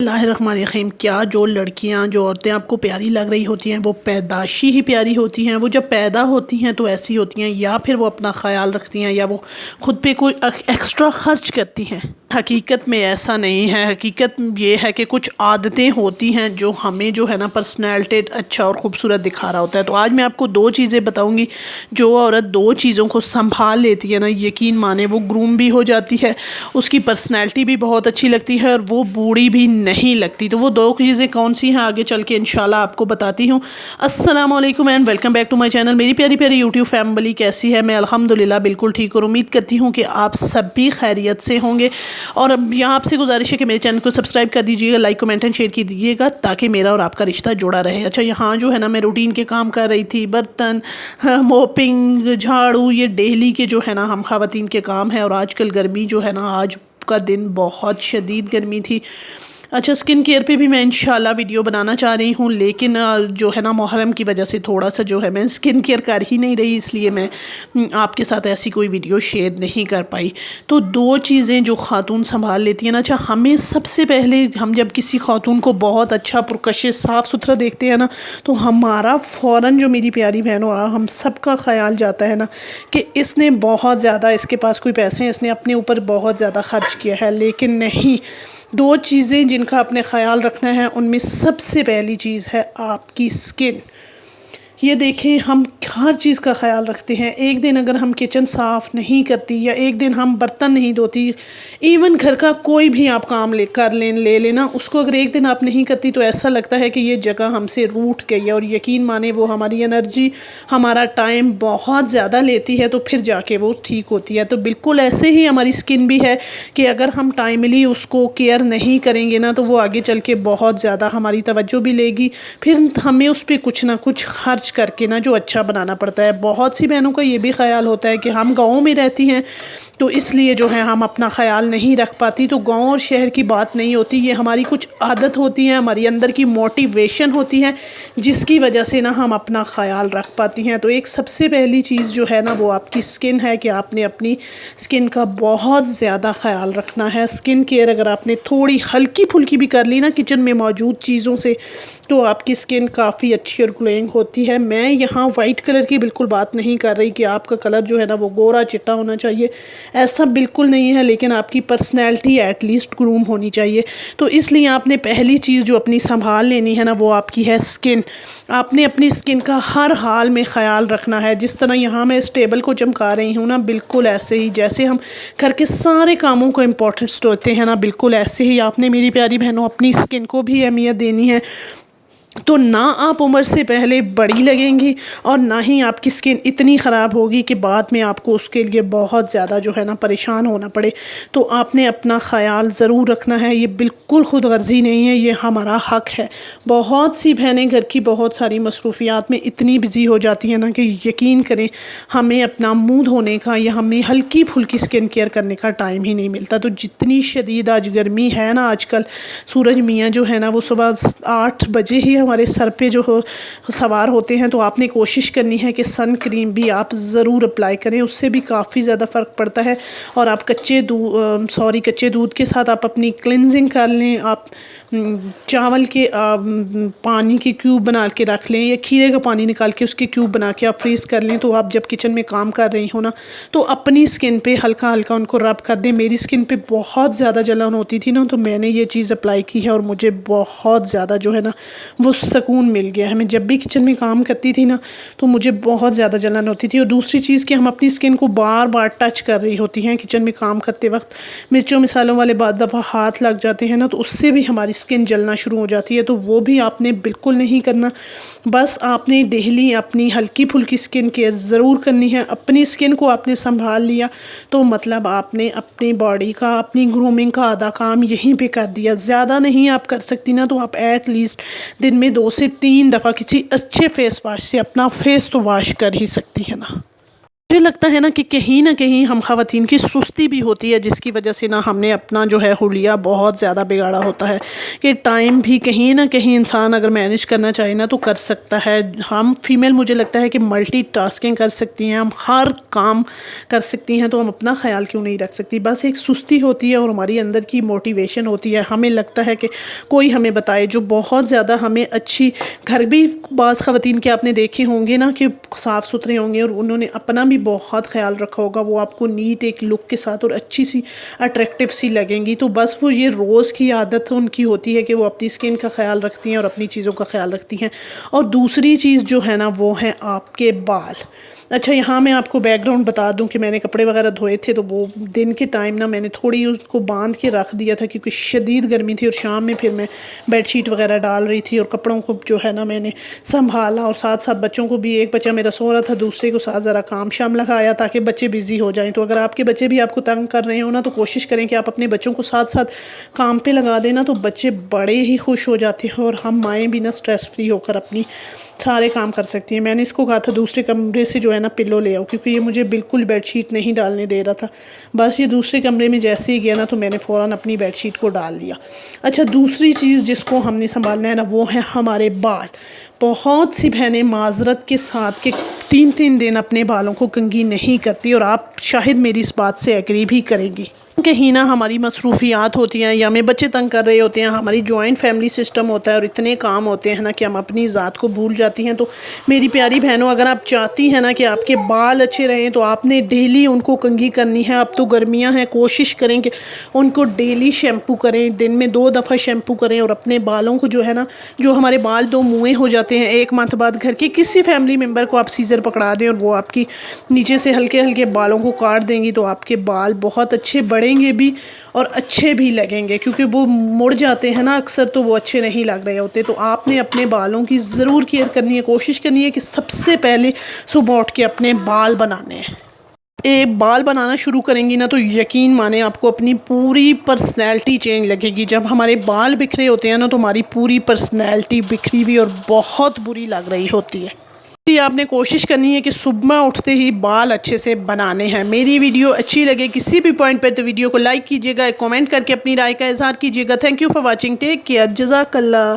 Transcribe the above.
बिस्मिल्लाहिर्रहमानिर्रहीम। क्या जो लड़कियां जो औरतें आपको प्यारी लग रही होती हैं वो पैदाशी ही प्यारी होती हैं? वो जब पैदा होती हैं तो ऐसी होती हैं, या फिर वो अपना ख्याल रखती हैं, या वो ख़ुद पे कोई एक्स्ट्रा ख़र्च करती हैं? हकीकत में ऐसा नहीं है। हकीकत ये है कि कुछ आदतें होती हैं जो हमें जो है ना पर्सनैलिटी अच्छा और ख़ूबसूरत दिखा रहा होता है। तो आज मैं आपको दो चीज़ें बताऊंगी। जो औरत दो चीज़ों को संभाल लेती है ना, यकीन माने वो ग्रूम भी हो जाती है, उसकी पर्सनैलिटी भी बहुत अच्छी लगती है और वो बूढ़ी भी नहीं लगती। तो वो दो चीज़ें कौन सी हैं आगे चल के इंशाल्लाह आपको बताती हूँ। अस्सलाम वालेकुम and welcome back to my channel. मेरी प्यारी प्यारी यूट्यूब फैमिली कैसी है? मैं अल्हम्दुलिल्लाह बिल्कुल ठीक और उम्मीद करती हूँ कि आप सब भी खैरियत से होंगे। और अब यहाँ आपसे गुजारिश है कि मेरे चैनल को सब्सक्राइब कर दीजिएगा, लाइक कमेंट एंड शेयर कीजिएगा ताकि मेरा और आपका रिश्ता जुड़ा रहे। अच्छा, यहाँ जो है ना मैं रूटीन के काम कर रही थी, बर्तन मोपिंग, झाड़ू, ये डेली के जो है ना हम ख़वातीन के काम है। और आजकल गर्मी जो है ना, आज का दिन बहुत शदीद गर्मी थी। अच्छा, स्किन केयर पे भी मैं इंशाल्लाह वीडियो बनाना चाह रही हूँ, लेकिन जो है ना मुहर्रम की वजह से थोड़ा सा जो है मैं स्किन केयर कर ही नहीं रही, इसलिए मैं आपके साथ ऐसी कोई वीडियो शेयर नहीं कर पाई। तो दो चीज़ें जो ख़ातून संभाल लेती हैं ना, अच्छा हमें सबसे पहले हम जब किसी ख़ातून को बहुत अच्छा पुरकशिश साफ़ सुथरा देखते हैं ना, तो हमारा फ़ौरन जो मेरी प्यारी बहनों हम सबका ख़्याल जाता है ना कि इसने बहुत ज़्यादा, इसके पास कोई पैसे हैं, इसने अपने ऊपर बहुत ज़्यादा ख़र्च किया है। लेकिन नहीं, दो चीज़ें जिनका आपने ख़्याल रखना है, उनमें सबसे पहली चीज़ है आपकी स्किन। ये देखें, हम हर चीज़ का ख़्याल रखते हैं। एक दिन अगर हम किचन साफ़ नहीं करती, या एक दिन हम बर्तन नहीं धोती, इवन घर का कोई भी आप काम ले लेना, उसको अगर एक दिन आप नहीं करती तो ऐसा लगता है कि ये जगह हमसे रूठ गई है। और यकीन माने वो हमारी एनर्जी, हमारा टाइम बहुत ज़्यादा लेती है, तो फिर जाके वो ठीक होती है। तो बिल्कुल ऐसे ही हमारी स्किन भी है कि अगर हम टाइमली उसको केयर नहीं करेंगे ना, तो वो आगे चल के बहुत ज़्यादा हमारी तवज्जो भी लेगी। फिर हमें उस पर कुछ ना कुछ खर्च करके ना जो अच्छा बनाना पड़ता है। बहुत सी बहनों का ये भी ख्याल होता है कि हम गाँव में रहती हैं तो इसलिए जो है हम अपना ख्याल नहीं रख पाती। तो गांव और शहर की बात नहीं होती, ये हमारी कुछ आदत होती है, हमारी अंदर की मोटिवेशन होती है, जिसकी वजह से ना हम अपना ख्याल रख पाती हैं। तो एक सबसे पहली चीज़ जो है ना वो आपकी स्किन है कि आपने अपनी स्किन का बहुत ज़्यादा ख्याल रखना है। स्किन केयर अगर आपने थोड़ी हल्की फुल्की भी कर ली ना किचन में मौजूद चीज़ों से, तो आपकी स्किन काफ़ी अच्छी और ग्लोइंग होती है। मैं यहाँ वाइट कलर की बिल्कुल बात नहीं कर रही कि आपका कलर जो है ना वो गोरा चिट्टा होना चाहिए, ऐसा बिल्कुल नहीं है। लेकिन आपकी पर्सनैलिटी एटलीस्ट ग्रूम होनी चाहिए। तो इसलिए आपने पहली चीज़ जो अपनी संभाल लेनी है ना, वो आपकी है स्किन। आपने अपनी स्किन का हर हाल में ख़्याल रखना है। जिस तरह यहाँ मैं इस टेबल को चमका रही हूँ ना, बिल्कुल ऐसे ही जैसे हम घर के सारे कामों को इम्पोर्टेंस देते हैं ना, बिल्कुल ऐसे ही आपने मेरी प्यारी बहनों अपनी स्किन को भी अहमियत देनी है। तो ना आप उम्र से पहले बड़ी लगेंगी, और ना ही आपकी स्किन इतनी ख़राब होगी कि बाद में आपको उसके लिए बहुत ज़्यादा जो है ना परेशान होना पड़े। तो आपने अपना ख़्याल ज़रूर रखना है। ये बिल्कुल खुद गर्जी नहीं है, ये हमारा हक़ है। बहुत सी बहनें घर की बहुत सारी मसरूफ़ियात में इतनी बिज़ी हो जाती हैं ना कि यकीन करें हमें अपना मुँह धोने का या हमें हल्की फुल्की स्किन केयर करने का टाइम ही नहीं मिलता। तो जितनी शदीद आज गर्मी है ना, आजकल सूरज मियाँ जो है ना वो सुबह 8 बजे ही हमारे सर पे जो हो सवार होते हैं। तो आपने कोशिश करनी है कि सन क्रीम भी आप ज़रूर अप्लाई करें, उससे भी काफ़ी ज़्यादा फ़र्क पड़ता है। और आप कच्चे दूध के साथ आप अपनी क्लिनजिंग कर लें। आप चावल के पानी के क्यूब बना के रख लें, या खीरे का पानी निकाल के उसके क्यूब बना के आप फ्रीज़ कर लें। तो आप जब किचन में काम कर रही हो ना, तो अपनी स्किन पे हल्का हल्का उनको रब कर दें। मेरी स्किन पे बहुत ज़्यादा जलन होती थी ना, तो मैंने ये चीज़ अप्लाई की है और मुझे बहुत ज़्यादा जो है ना वो सुकून मिल गया है। मैं जब भी किचन में काम करती थी ना, तो मुझे बहुत ज़्यादा जलन होती थी। और दूसरी चीज़ कि हम अपनी स्किन को बार बार टच कर रही होती हैं किचन में काम करते वक्त। मिर्चों मिसालों वाले बाद दफ़ा हाथ लग जाते हैं ना, तो उससे भी हमारी स्किन जलना शुरू हो जाती है। तो वो भी आपने बिल्कुल नहीं करना। बस आपने डेली अपनी हल्की फुल्की स्किन केयर ज़रूर करनी है। अपनी स्किन को आपने संभाल लिया तो मतलब आपने अपनी बॉडी का, अपनी ग्रूमिंग का आधा काम यहीं पे कर दिया। ज़्यादा नहीं आप कर सकती ना, तो आप एट लीस्ट दिन में 2 से 3 दफ़ा किसी अच्छे फेस वाश से अपना फेस तो वॉश कर ही सकती है ना। मुझे लगता है ना कहीं हम ख़वातीन की सुस्ती भी होती है, जिसकी वजह से ना हमने अपना जो है हुलिया बहुत ज़्यादा बिगाड़ा होता है कि टाइम भी कहीं ना कहीं इंसान अगर मैनेज करना चाहे ना तो कर सकता है। हम फीमेल मुझे लगता है कि मल्टीटास्किंग कर सकती हैं, हम हर काम कर सकती हैं, तो हम अपना ख्याल क्यों नहीं रख सकती। बस एक सुस्ती होती है और हमारी अंदर की मोटिवेशन होती है, हमें लगता है कि कोई हमें बताए जो बहुत ज़्यादा हमें अच्छी। घर भी बाज़ ख़वातीन के आपने देखे होंगे ना कि साफ़ सुथरे होंगे और उन्होंने अपना भी बहुत ख्याल रखा होगा, वो आपको नीट एक लुक के साथ और अच्छी सी अट्रैक्टिव सी लगेंगी। तो बस वो ये रोज़ की आदत उनकी होती है कि वो अपनी स्किन का ख्याल रखती हैं और अपनी चीज़ों का ख्याल रखती हैं। और दूसरी चीज़ जो है ना वो है आपके बाल। अच्छा, यहाँ मैं आपको बैकग्राउंड बता दूं कि मैंने कपड़े वगैरह धोए थे तो वो दिन के टाइम ना मैंने थोड़ी उसको बांध के रख दिया था क्योंकि शदीद गर्मी थी, और शाम में फिर मैं बेडशीट वगैरह डाल रही थी और कपड़ों को जो है ना मैंने संभाला, और साथ साथ बच्चों को भी, एक बच्चा मेरा सो रहा था, दूसरे को साथ ज़रा काम शाम लगाया ताकि बच्चे बिज़ी हो जाएँ। तो अगर आपके बच्चे भी आपको तंग कर रहे हो ना तो कोशिश करें कि आप अपने बच्चों को साथ साथ काम पर लगा देना, तो बच्चे बड़े ही खुश हो जाते हैं और हम माएँ भी ना स्ट्रेस फ्री होकर अपनी सारे काम कर सकती हैं। मैंने इसको कहा था दूसरे कमरे से जो है ना पिल्लो ले आओ, क्योंकि ये मुझे बिल्कुल बेडशीट नहीं डालने दे रहा था। बस ये दूसरे कमरे में जैसे ही गया ना तो मैंने फ़ौरन अपनी बेडशीट को डाल दिया। अच्छा, दूसरी चीज़ जिसको हमने संभालना है ना वो है हमारे बाल। बहुत सी बहनें माजरत के साथ के 3-3 दिन अपने बालों को कंघी नहीं करती, और आप शायद मेरी इस बात से एग्री भी करेंगी। कहीं ना हमारी मसरूफियात होती हैं या हमें बच्चे तंग कर रहे होते हैं, हमारी जॉइंट फैमिली सिस्टम होता है और इतने काम होते हैं ना कि हम अपनी ज़ात को भूल जाती हैं। तो मेरी प्यारी बहनों, अगर आप चाहती हैं ना कि आपके बाल अच्छे रहें तो आपने डेली उनको कंघी करनी है। अब तो गर्मियां हैं, कोशिश करें कि उनको डेली शैम्पू करें, दिन में 2 दफ़ा शैम्पू करें, और अपने बालों को जो है ना, जो हमारे बाल 2 मुँहे हो जाते हैं, 1 मंथ बाद घर के किसी फैमिली मेम्बर को आप सीज़र पकड़ा दें और वो आपकी नीचे से हल्के हल्के बालों को काट देंगी, तो आपके बाल बहुत अच्छे बढ़ेंगे भी और अच्छे भी लगेंगे। क्योंकि वो मुड़ जाते हैं ना अक्सर, तो वो अच्छे नहीं लग रहे होते। तो आपने अपने बालों की ज़रूर केयर करनी है, कोशिश करनी है कि सबसे पहले सुबह उठ के अपने बाल बनाने हैं। एक बाल बनाना शुरू करेंगी ना तो यकीन माने आपको अपनी पूरी पर्सनैलिटी चेंज लगेगी। जब हमारे बाल बिखरे होते हैं ना तो हमारी पूरी पर्सनैलिटी बिखरी हुई और बहुत बुरी लग रही होती है। आपने कोशिश करनी है कि सुबह उठते ही बाल अच्छे से बनाने हैं। मेरी वीडियो अच्छी लगे किसी भी पॉइंट पर तो वीडियो को लाइक कीजिएगा, कमेंट करके अपनी राय का इजहार कीजिएगा। Thank you for watching, take care, जज़ाकल्लाह।